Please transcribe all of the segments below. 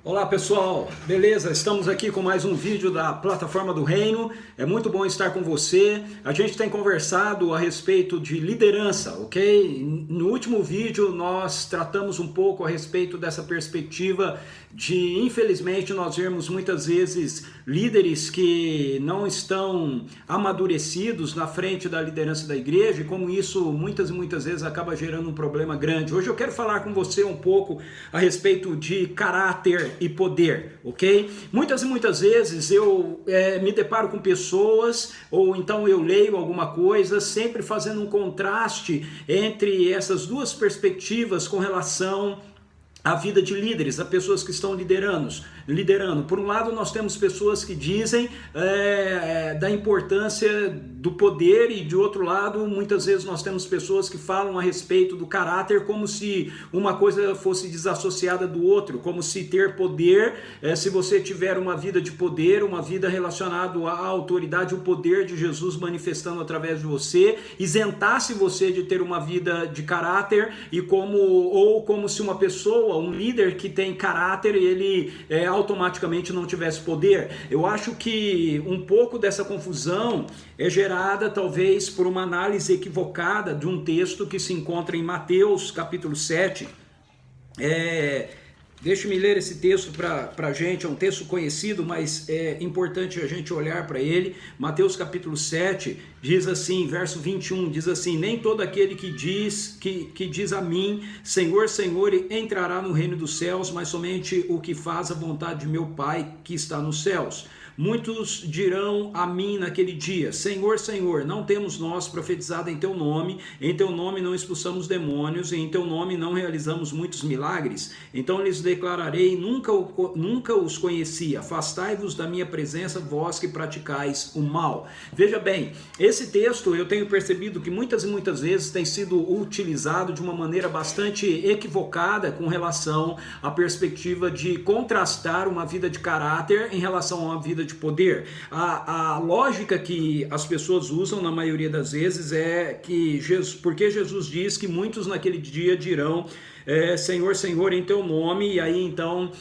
Olá pessoal, beleza? Estamos aqui com mais um vídeo da Plataforma do Reino. É muito bom estar com você. A gente tem conversado a respeito de liderança, ok? No último vídeo nós tratamos um pouco a respeito dessa perspectiva de, infelizmente, nós vemos muitas vezes líderes que não estão amadurecidos na frente da liderança da igreja e como isso muitas e muitas vezes acaba gerando um problema grande. Hoje eu quero falar com você um pouco a respeito de caráter e poder, ok? Muitas e muitas vezes eu me deparo com pessoas ou então eu leio alguma coisa sempre fazendo um contraste entre essas duas perspectivas com relação a vida de líderes, a pessoas que estão liderando. Por um lado, nós temos pessoas que dizem da importância do poder e, de outro lado, muitas vezes nós temos pessoas que falam a respeito do caráter como se uma coisa fosse desassociada do outro, como se ter poder, se você tiver uma vida de poder, uma vida relacionada à autoridade, o poder de Jesus manifestando através de você, isentasse você de ter uma vida de caráter e como se uma pessoa, um líder que tem caráter, ele automaticamente não tivesse poder. Eu acho que um pouco dessa confusão é gerada talvez por uma análise equivocada de um texto que se encontra em Mateus capítulo 7. Deixe-me ler esse texto para a gente, é um texto conhecido, mas é importante a gente olhar para ele. Mateus capítulo 7 diz assim, verso 21, diz assim: nem todo aquele que diz a mim, Senhor, Senhor, entrará no reino dos céus, mas somente o que faz a vontade de meu Pai que está nos céus. Muitos dirão a mim naquele dia, Senhor, Senhor, não temos nós profetizado em teu nome não expulsamos demônios, e em teu nome não realizamos muitos milagres? Então lhes declararei, nunca os conheci, afastai-vos da minha presença, vós que praticais o mal. Veja bem, esse texto eu tenho percebido que muitas e muitas vezes tem sido utilizado de uma maneira bastante equivocada com relação à perspectiva de contrastar uma vida de caráter em relação a uma vida de poder. A lógica que as pessoas usam na maioria das vezes é que porque Jesus diz que muitos naquele dia dirão Senhor, Senhor, em teu nome, e aí então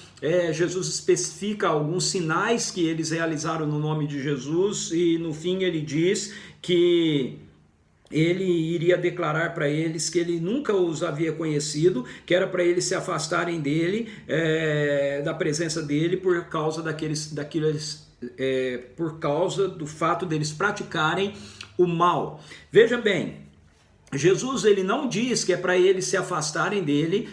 Jesus especifica alguns sinais que eles realizaram no nome de Jesus, e no fim ele diz que ele iria declarar para eles que ele nunca os havia conhecido, que era para eles se afastarem dele, da presença dele, por causa por causa do fato deles praticarem o mal. Veja bem, Jesus ele não diz que é para eles se afastarem dele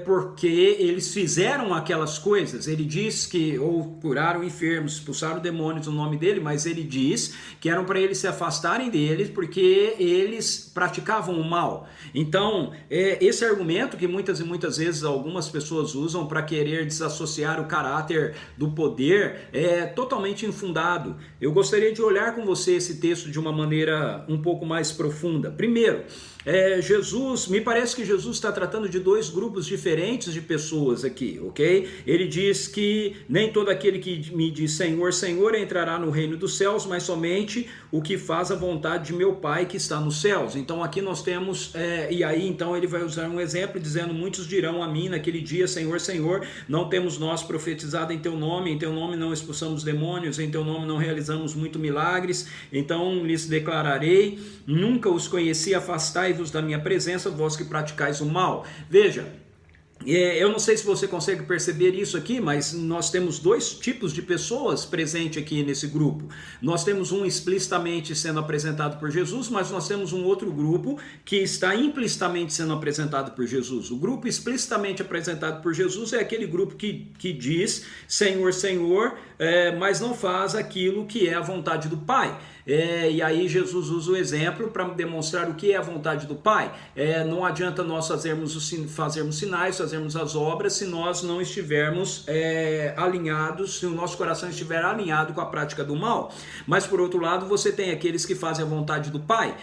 porque eles fizeram aquelas coisas. Ele diz que ou curaram enfermos, expulsaram demônios no nome dele, mas ele diz que eram para eles se afastarem deles porque eles praticavam o mal. Então, esse argumento que muitas e muitas vezes algumas pessoas usam para querer desassociar o caráter do poder é totalmente infundado. Eu gostaria de olhar com você esse texto de uma maneira um pouco mais profunda. Primeiro, me parece que Jesus está tratando de dois grupos diferentes de pessoas aqui, ok? Ele diz que nem todo aquele que me diz Senhor, Senhor entrará no reino dos céus, mas somente o que faz a vontade de meu Pai que está nos céus. Então aqui nós temos, e aí então ele vai usar um exemplo dizendo, muitos dirão a mim naquele dia, Senhor, Senhor, não temos nós profetizado em teu nome não expulsamos demônios, em teu nome não realizamos muitos milagres. Então lhes declararei, nunca os conheci, afastai-vos da minha presença, vós que praticais o mal. Veja, eu não sei se você consegue perceber isso aqui, mas nós temos dois tipos de pessoas presentes aqui nesse grupo. Nós temos um explicitamente sendo apresentado por Jesus, mas nós temos um outro grupo que está implicitamente sendo apresentado por Jesus. O grupo explicitamente apresentado por Jesus é aquele grupo que diz Senhor, Senhor, mas não faz aquilo que é a vontade do Pai. E aí Jesus usa o exemplo para demonstrar o que é a vontade do Pai. Não adianta nós fazermos sinais, fazermos as obras, se nós não estivermos alinhados, se o nosso coração estiver alinhado com a prática do mal. Mas por outro lado, você tem aqueles que fazem a vontade do Pai,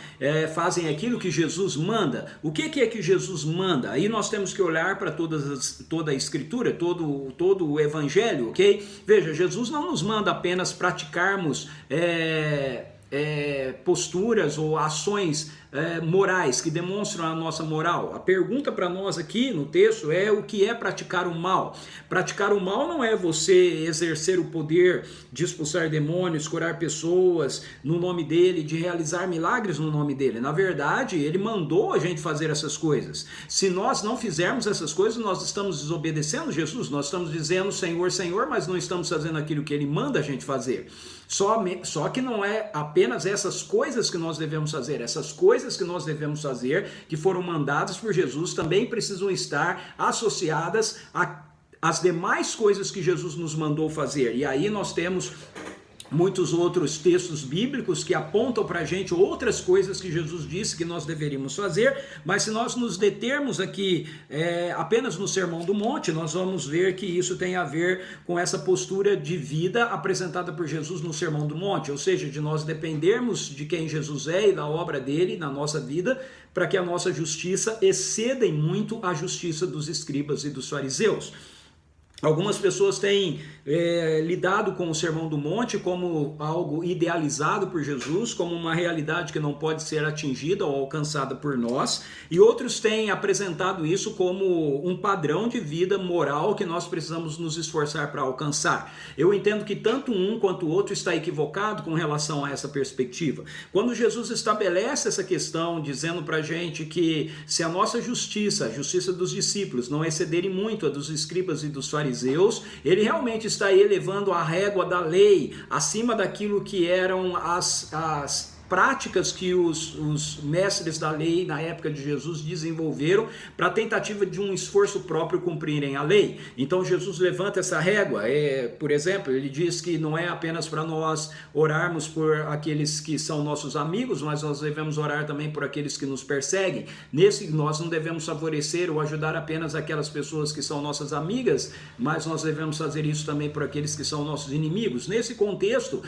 fazem aquilo que Jesus manda. O que é que Jesus manda? Aí nós temos que olhar para toda a Escritura, todo o Evangelho, ok? Veja, Jesus não nos manda apenas praticarmos posturas ou ações morais, que demonstram a nossa moral. A pergunta para nós aqui no texto é o que é praticar o mal. Praticar o mal não é você exercer o poder de expulsar demônios, curar pessoas no nome dele, de realizar milagres no nome dele. Na verdade, ele mandou a gente fazer essas coisas. Se nós não fizermos essas coisas, nós estamos desobedecendo Jesus, nós estamos dizendo Senhor, Senhor, mas não estamos fazendo aquilo que ele manda a gente fazer. Só que não é apenas essas coisas que nós devemos fazer. Essas coisas que nós devemos fazer, que foram mandadas por Jesus, também precisam estar associadas às demais coisas que Jesus nos mandou fazer. E aí nós temos muitos outros textos bíblicos que apontam para a gente outras coisas que Jesus disse que nós deveríamos fazer, mas se nós nos determos aqui apenas no Sermão do Monte, nós vamos ver que isso tem a ver com essa postura de vida apresentada por Jesus no Sermão do Monte, ou seja, de nós dependermos de quem Jesus é e da obra dele na nossa vida, para que a nossa justiça exceda em muito a justiça dos escribas e dos fariseus. Algumas pessoas têm lidado com o Sermão do Monte como algo idealizado por Jesus, como uma realidade que não pode ser atingida ou alcançada por nós, e outros têm apresentado isso como um padrão de vida moral que nós precisamos nos esforçar para alcançar. Eu entendo que tanto um quanto o outro está equivocado com relação a essa perspectiva. Quando Jesus estabelece essa questão, dizendo para a gente que se a nossa justiça, a justiça dos discípulos, não excederem muito a dos escribas e dos fariseus, ele realmente está elevando a régua da lei acima daquilo que eram as práticas que os mestres da lei na época de Jesus desenvolveram para a tentativa de um esforço próprio cumprirem a lei. Então Jesus levanta essa régua, por exemplo, ele diz que não é apenas para nós orarmos por aqueles que são nossos amigos, mas nós devemos orar também por aqueles que nos perseguem. Nós não devemos favorecer ou ajudar apenas aquelas pessoas que são nossas amigas, mas nós devemos fazer isso também por aqueles que são nossos inimigos. Nesse contexto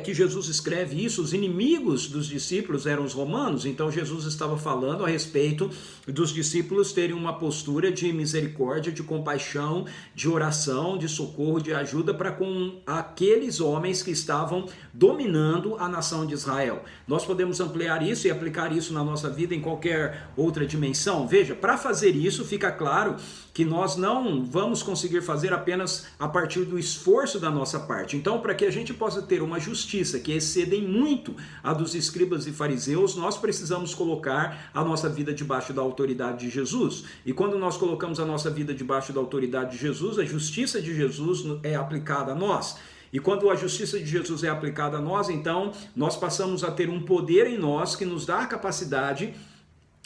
que Jesus escreve isso, os inimigos dos discípulos eram os romanos, então Jesus estava falando a respeito dos discípulos terem uma postura de misericórdia, de compaixão, de oração, de socorro, de ajuda para com aqueles homens que estavam dominando a nação de Israel. Nós podemos ampliar isso e aplicar isso na nossa vida em qualquer outra dimensão. Veja, para fazer isso fica claro que nós não vamos conseguir fazer apenas a partir do esforço da nossa parte. Então, para que a gente possa ter uma justiça que exceda em muito a dos escribas e fariseus, nós precisamos colocar a nossa vida debaixo da autoridade de Jesus. E quando nós colocamos a nossa vida debaixo da autoridade de Jesus, a justiça de Jesus é aplicada a nós. E quando a justiça de Jesus é aplicada a nós, então nós passamos a ter um poder em nós que nos dá a capacidade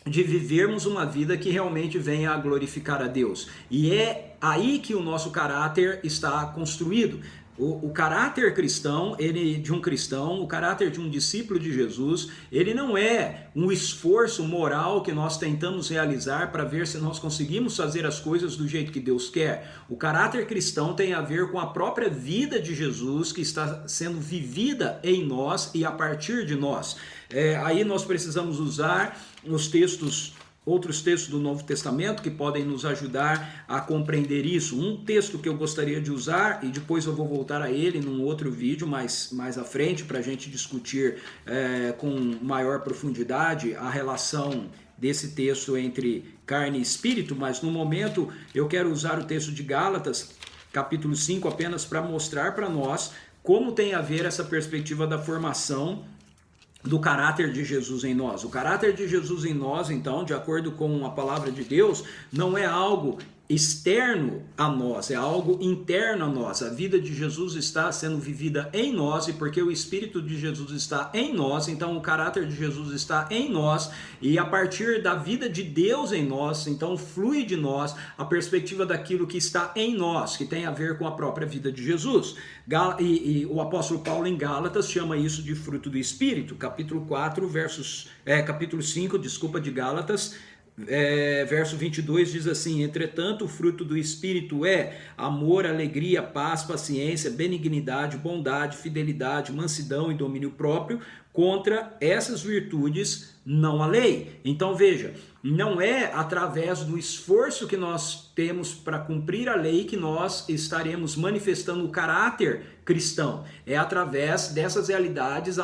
de vivermos uma vida que realmente venha a glorificar a Deus. E é aí que o nosso caráter está construído. O caráter cristão, o caráter de um discípulo de Jesus, ele não é um esforço moral que nós tentamos realizar para ver se nós conseguimos fazer as coisas do jeito que Deus quer. O caráter cristão tem a ver com a própria vida de Jesus que está sendo vivida em nós e a partir de nós. Aí nós precisamos usar outros textos do Novo Testamento que podem nos ajudar a compreender isso. Um texto que eu gostaria de usar, e depois eu vou voltar a ele num outro vídeo mais à frente, para a gente discutir com maior profundidade a relação desse texto entre carne e espírito, mas no momento eu quero usar o texto de Gálatas, capítulo 5, apenas para mostrar para nós como tem a ver essa perspectiva da formação do caráter de Jesus em nós. O caráter de Jesus em nós, então, de acordo com a palavra de Deus, não é algo externo a nós, é algo interno a nós. A vida de Jesus está sendo vivida em nós, e porque o Espírito de Jesus está em nós, então o caráter de Jesus está em nós, e a partir da vida de Deus em nós, então flui de nós a perspectiva daquilo que está em nós, que tem a ver com a própria vida de Jesus. E o apóstolo Paulo em Gálatas chama isso de fruto do Espírito, capítulo 5, de Gálatas, verso 22 diz assim: entretanto o fruto do Espírito é amor, alegria, paz, paciência, benignidade, bondade, fidelidade, mansidão e domínio próprio. Contra essas virtudes não há lei. Então veja, não é através do esforço que nós temos para cumprir a lei que nós estaremos manifestando o caráter cristão. É através dessas realidades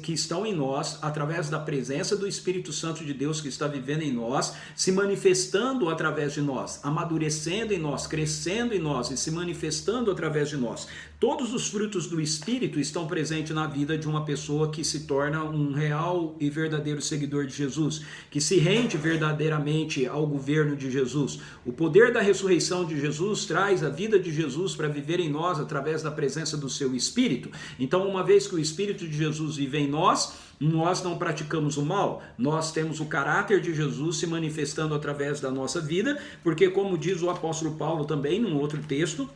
que estão em nós, através da presença do Espírito Santo de Deus que está vivendo em nós, se manifestando através de nós, amadurecendo em nós, crescendo em nós e se manifestando através de nós. Todos os frutos do Espírito estão presentes na vida de uma pessoa que se torna um real e verdadeiro seguidor de Jesus, que se rende verdadeiramente ao governo de Jesus. O poder da ressurreição de Jesus traz a vida de Jesus para viver em nós através da presença do seu Espírito. Então, uma vez que o Espírito de Jesus vive em nós não praticamos o mal, nós temos o caráter de Jesus se manifestando através da nossa vida, porque como diz o apóstolo Paulo também num outro texto,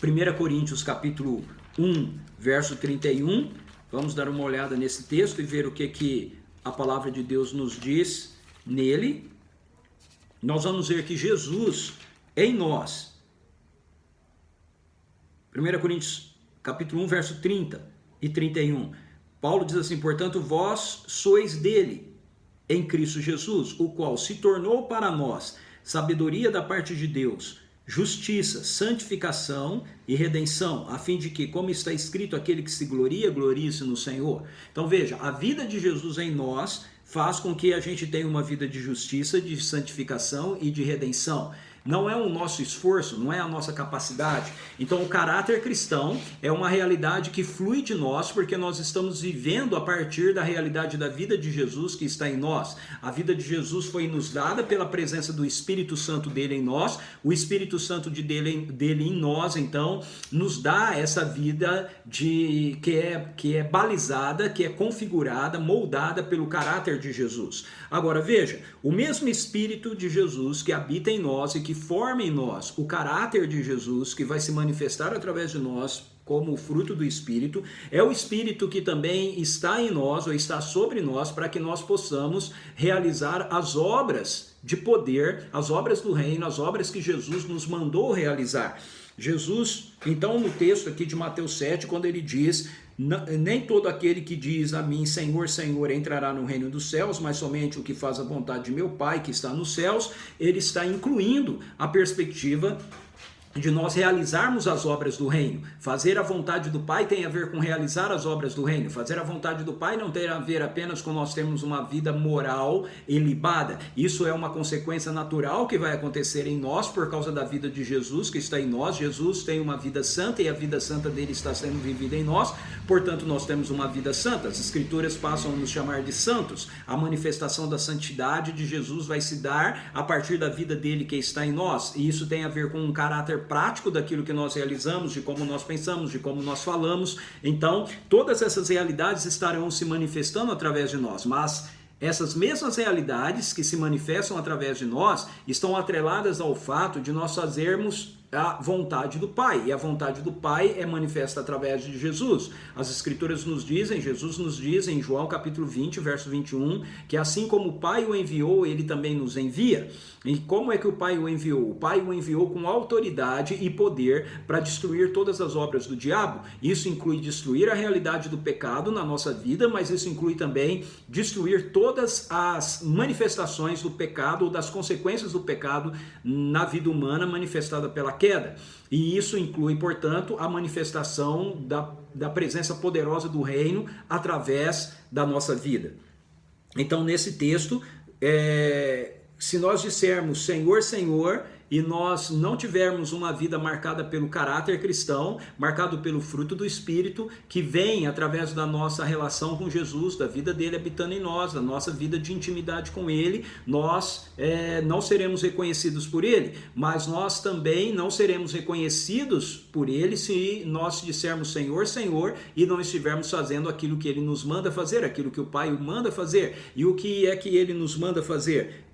1 Coríntios capítulo 1, verso 31, vamos dar uma olhada nesse texto e ver o que a palavra de Deus nos diz nele. Nós vamos ver que Jesus em nós, 1 Coríntios capítulo 1, verso 30 e 31, Paulo diz assim: portanto vós sois dele, em Cristo Jesus, o qual se tornou para nós sabedoria da parte de Deus, justiça, santificação e redenção, a fim de que, como está escrito, aquele que se gloria, glorie-se no Senhor. Então veja, a vida de Jesus em nós faz com que a gente tenha uma vida de justiça, de santificação e de redenção. Não é o nosso esforço, não é a nossa capacidade. Então o caráter cristão é uma realidade que flui de nós, porque nós estamos vivendo a partir da realidade da vida de Jesus que está em nós. A vida de Jesus foi nos dada pela presença do Espírito Santo dele em nós. O Espírito Santo dele em nós, então, nos dá essa vida que é balizada, que é configurada, moldada pelo caráter de Jesus. Agora veja, o mesmo Espírito de Jesus que habita em nós e que forma em nós o caráter de Jesus, que vai se manifestar através de nós como o fruto do Espírito, é o Espírito que também está em nós ou está sobre nós para que nós possamos realizar as obras de poder, as obras do reino, as obras que Jesus nos mandou realizar. Jesus, então, no texto aqui de Mateus 7, quando ele diz: nem todo aquele que diz a mim, Senhor, Senhor, entrará no reino dos céus, mas somente o que faz a vontade de meu Pai que está nos céus, ele está incluindo a perspectiva de nós realizarmos as obras do reino. Fazer a vontade do Pai tem a ver com realizar as obras do reino. Fazer a vontade do Pai não tem a ver apenas com nós termos uma vida moral ilibada. Isso é uma consequência natural que vai acontecer em nós por causa da vida de Jesus que está em nós. Jesus tem uma vida santa e a vida santa dele está sendo vivida em nós. Portanto, nós temos uma vida santa. As Escrituras passam a nos chamar de santos. A manifestação da santidade de Jesus vai se dar a partir da vida dele que está em nós. E isso tem a ver com um caráter prático daquilo que nós realizamos, de como nós pensamos, de como nós falamos. Então, todas essas realidades estarão se manifestando através de nós, mas essas mesmas realidades que se manifestam através de nós estão atreladas ao fato de nós fazermos a vontade do Pai, e a vontade do Pai é manifesta através de Jesus. As Escrituras nos dizem, Jesus nos diz em João capítulo 20, verso 21, que assim como o Pai o enviou, ele também nos envia. E como é que o Pai o enviou? O Pai o enviou com autoridade e poder para destruir todas as obras do diabo. Isso inclui destruir a realidade do pecado na nossa vida, mas isso inclui também destruir todas as manifestações do pecado ou das consequências do pecado na vida humana manifestada pela queda. E isso inclui, portanto, a manifestação da presença poderosa do reino através da nossa vida. Então, nesse texto, se nós dissermos Senhor, Senhor, e nós não tivermos uma vida marcada pelo caráter cristão, marcado pelo fruto do Espírito, que vem através da nossa relação com Jesus, da vida dele habitando em nós, da nossa vida de intimidade com ele, nós não seremos reconhecidos por ele, mas nós também não seremos reconhecidos por ele se nós dissermos Senhor, Senhor, e não estivermos fazendo aquilo que ele nos manda fazer, aquilo que o Pai o manda fazer. E o que é que ele nos manda fazer?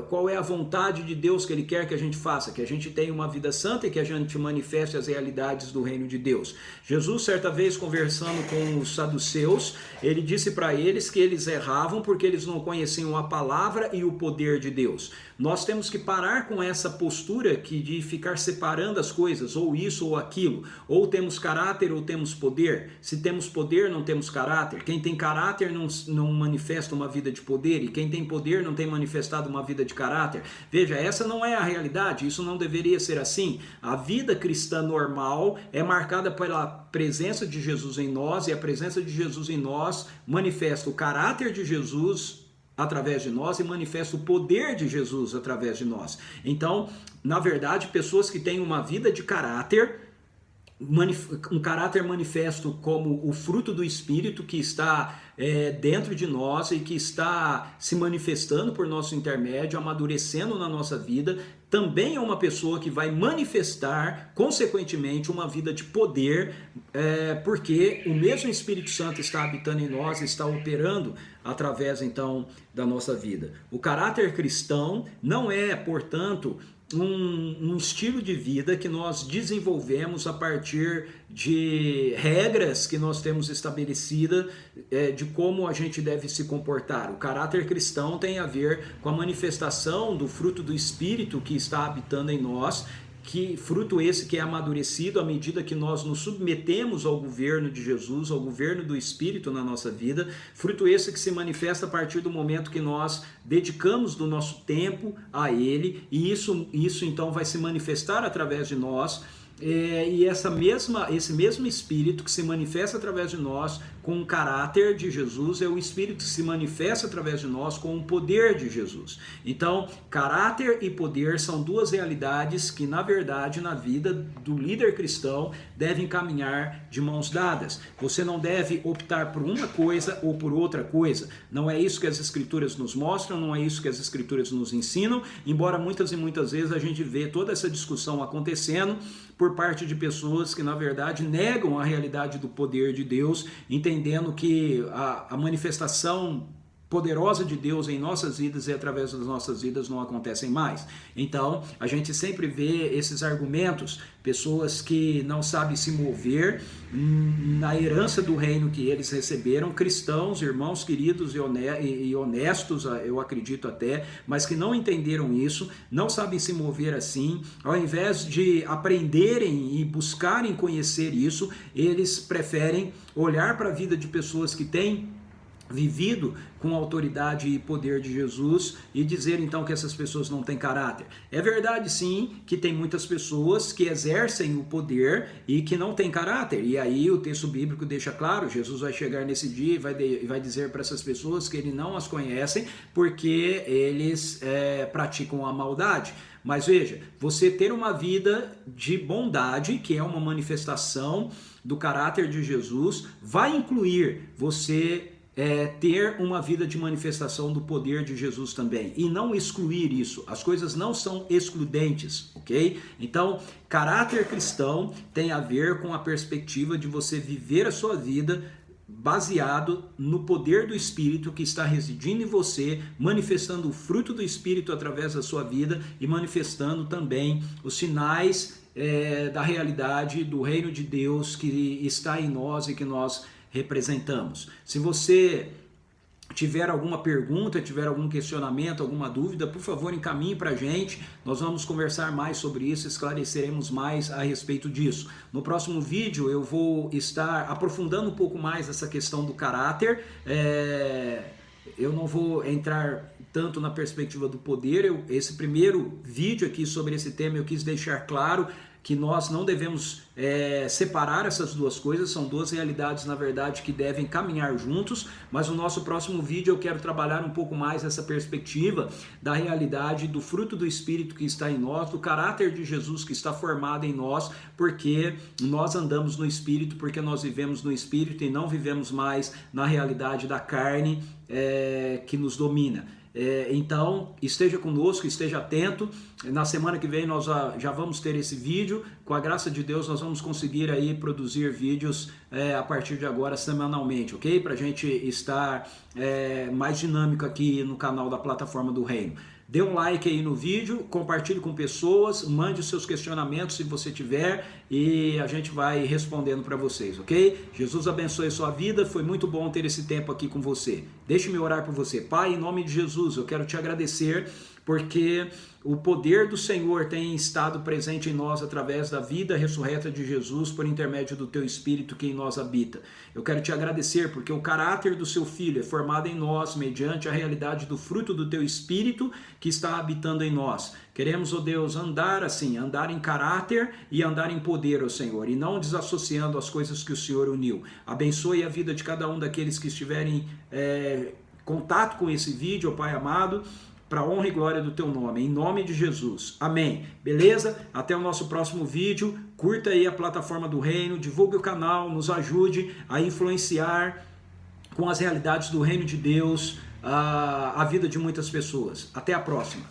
qual é a vontade de Deus que Ele quer que a gente faça, que a gente tenha uma vida santa e que a gente manifeste as realidades do reino de Deus. Jesus, certa vez, conversando com os saduceus, ele disse para eles que eles erravam porque eles não conheciam a palavra e o poder de Deus. Nós temos que parar com essa postura de ficar separando as coisas, ou isso ou aquilo, ou temos caráter ou temos poder. Se temos poder, não temos caráter. Quem tem caráter não manifesta uma vida de poder, e quem tem poder não tem manifestado uma vida de caráter. Veja, essa não é a realidade, isso não deveria ser assim. A vida cristã normal é marcada pela presença de Jesus em nós, e a presença de Jesus em nós manifesta o caráter de Jesus através de nós e manifesta o poder de Jesus através de nós. Então, na verdade, pessoas que têm uma vida de caráter, um caráter manifesto como o fruto do Espírito que está dentro de nós e que está se manifestando por nosso intermédio, amadurecendo na nossa vida, também é uma pessoa que vai manifestar, consequentemente, uma vida de poder, porque o mesmo Espírito Santo está habitando em nós, está operando através, então, da nossa vida. O caráter cristão não é, portanto, um estilo de vida que nós desenvolvemos a partir de regras que nós temos estabelecidas de como a gente deve se comportar. O caráter cristão tem a ver com a manifestação do fruto do Espírito que está habitando em nós, que fruto esse que é amadurecido à medida que nós nos submetemos ao governo de Jesus, ao governo do Espírito na nossa vida, fruto esse que se manifesta a partir do momento que nós dedicamos do nosso tempo a Ele, e isso então vai se manifestar através de nós, e esse mesmo Espírito que se manifesta através de nós com o caráter de Jesus é o Espírito que se manifesta através de nós com o poder de Jesus. Então, caráter e poder são duas realidades que, na verdade, na vida do líder cristão devem caminhar de mãos dadas. Você não deve optar por uma coisa ou por outra coisa. Não é isso que as Escrituras nos mostram, não é isso que as Escrituras nos ensinam, embora muitas e muitas vezes a gente vê toda essa discussão acontecendo por parte de pessoas que, na verdade, negam a realidade do poder de Deus, entendendo que a manifestação poderosa de Deus em nossas vidas e através das nossas vidas não acontecem mais. Então, a gente sempre vê esses argumentos, pessoas que não sabem se mover na herança do reino que eles receberam, cristãos, irmãos queridos e honestos, eu acredito até, mas que não entenderam isso, não sabem se mover assim, ao invés de aprenderem e buscarem conhecer isso, eles preferem olhar para a vida de pessoas que têm vivido com a autoridade e poder de Jesus e dizer então que essas pessoas não têm caráter. É verdade sim que tem muitas pessoas que exercem o poder e que não têm caráter, e aí o texto bíblico deixa claro, Jesus vai chegar nesse dia e vai dizer para essas pessoas que ele não as conhecem porque eles praticam a maldade. Mas veja, você ter uma vida de bondade, que é uma manifestação do caráter de Jesus, vai incluir você ter uma vida de manifestação do poder de Jesus também, e não excluir isso. As coisas não são excludentes, ok? Então, caráter cristão tem a ver com a perspectiva de você viver a sua vida baseado no poder do Espírito que está residindo em você, manifestando o fruto do Espírito através da sua vida e manifestando também os sinais da realidade do reino de Deus que está em nós e que nós representamos. Se você tiver alguma pergunta, tiver algum questionamento, alguma dúvida, por favor encaminhe para a gente, nós vamos conversar mais sobre isso, esclareceremos mais a respeito disso. No próximo vídeo eu vou estar aprofundando um pouco mais essa questão do caráter, eu não vou entrar tanto na perspectiva do poder, esse primeiro vídeo aqui sobre esse tema eu quis deixar claro que nós não devemos separar essas duas coisas, são duas realidades, na verdade, que devem caminhar juntos, mas no nosso próximo vídeo eu quero trabalhar um pouco mais essa perspectiva da realidade do fruto do Espírito que está em nós, do caráter de Jesus que está formado em nós, porque nós andamos no Espírito, porque nós vivemos no Espírito e não vivemos mais na realidade da carne que nos domina. Então, esteja conosco, esteja atento. Na semana que vem nós já vamos ter esse vídeo. Com a graça de Deus, nós vamos conseguir aí produzir vídeos a partir de agora semanalmente, ok? Para a gente estar mais dinâmico aqui no canal da Plataforma do Reino. Dê um like aí no vídeo, compartilhe com pessoas, mande os seus questionamentos se você tiver e a gente vai respondendo para vocês, ok? Jesus abençoe a sua vida, foi muito bom ter esse tempo aqui com você. Deixe-me orar por você. Pai, em nome de Jesus, eu quero te agradecer porque o poder do Senhor tem estado presente em nós através da vida ressurreta de Jesus por intermédio do teu Espírito que em nós habita. Eu quero te agradecer porque o caráter do seu Filho é formado em nós mediante a realidade do fruto do teu Espírito que está habitando em nós. Queremos, ó Deus, andar assim, andar em caráter e andar em poder, ó Senhor, e não desassociando as coisas que o Senhor uniu. Abençoe a vida de cada um daqueles que estiverem em contato com esse vídeo, ó Pai amado, para a honra e glória do teu nome, em nome de Jesus. Amém. Beleza? Até o nosso próximo vídeo. Curta aí a plataforma do Reino, divulgue o canal, nos ajude a influenciar com as realidades do Reino de Deus a vida de muitas pessoas. Até a próxima.